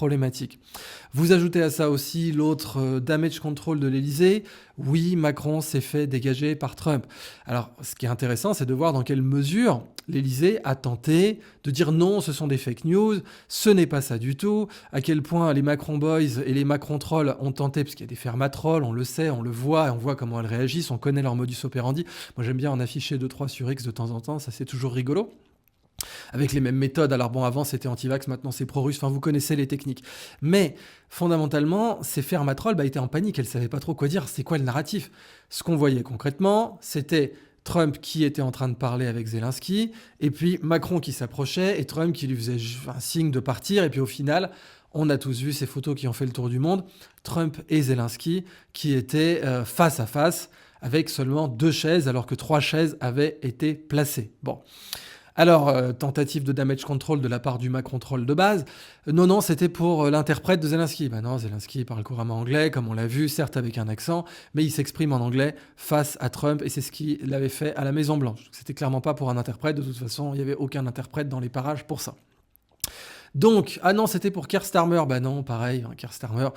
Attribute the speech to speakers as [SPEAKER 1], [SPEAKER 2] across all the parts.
[SPEAKER 1] problématique. Vous ajoutez à ça aussi l'autre damage control de l'Élysée. Oui, Macron s'est fait dégager par Trump. Alors, ce qui est intéressant, c'est de voir dans quelle mesure l'Élysée a tenté de dire non, ce sont des fake news, ce n'est pas ça du tout, à quel point les Macron Boys et les Macron Trolls ont tenté, parce qu'il y a des fermatrolls, on le sait, on le voit, et on voit comment elles réagissent, on connaît leur modus operandi. Moi, j'aime bien en afficher 2-3 sur X de temps en temps, ça c'est toujours rigolo. Avec les mêmes méthodes. Alors bon, avant c'était anti-vax, maintenant c'est pro-russe, enfin vous connaissez les techniques. Mais fondamentalement, ces fermatrolles étaient en panique, elles ne savaient pas trop quoi dire, c'est quoi le narratif. Ce qu'on voyait concrètement, c'était Trump qui était en train de parler avec Zelensky, et puis Macron qui s'approchait, et Trump qui lui faisait un signe de partir, et puis au final, on a tous vu ces photos qui ont fait le tour du monde, Trump et Zelensky qui étaient face à face, avec seulement 2 chaises, alors que 3 chaises avaient été placées. Bon. Alors, tentative de damage control de la part du Macron troll de base. Non, c'était pour l'interprète de Zelensky. Non, Zelensky parle couramment anglais, comme on l'a vu, certes avec un accent, mais il s'exprime en anglais face à Trump, et c'est ce qu'il avait fait à la Maison-Blanche. C'était clairement pas pour un interprète, de toute façon, il n'y avait aucun interprète dans les parages pour ça. Donc, ah non, c'était pour Keir Starmer. Non, pareil, Keir Starmer,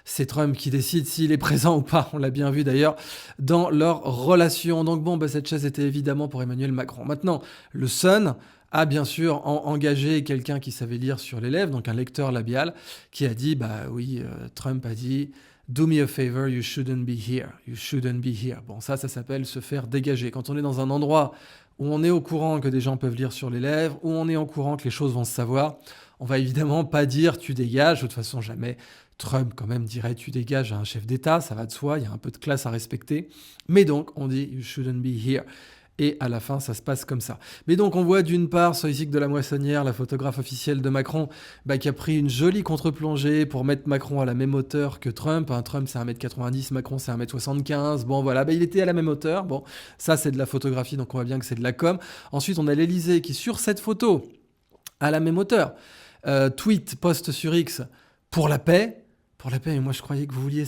[SPEAKER 1] c'est Trump qui décide s'il est présent ou pas. On l'a bien vu d'ailleurs dans leur relation. Donc bon, cette chaise était évidemment pour Emmanuel Macron. Maintenant, le Sun a bien sûr engagé quelqu'un qui savait lire sur les lèvres, donc un lecteur labial, qui a dit, oui, Trump a dit... Do me a favor, you shouldn't be here. You shouldn't be here. Bon, ça s'appelle se faire dégager. Quand on est dans un endroit où on est au courant que des gens peuvent lire sur les lèvres, où on est au courant que les choses vont se savoir, on va évidemment pas dire tu dégages. De toute façon, jamais Trump quand même dirait tu dégages à un chef d'État. Ça va de soi, il y a un peu de classe à respecter. Mais donc, on dit you shouldn't be here. Et à la fin, ça se passe comme ça. Mais donc, on voit d'une part Soisig de la Moissonnière, la photographe officielle de Macron, qui a pris une jolie contre-plongée pour mettre Macron à la même hauteur que Trump. Trump, c'est 1m90, Macron, c'est 1m75. Bon, voilà, il était à la même hauteur. Bon, ça, c'est de la photographie, donc on voit bien que c'est de la com. Ensuite, on a l'Élysée qui, sur cette photo, à la même hauteur, poste sur X pour la paix. Pour la paix, et moi, je croyais que vous vouliez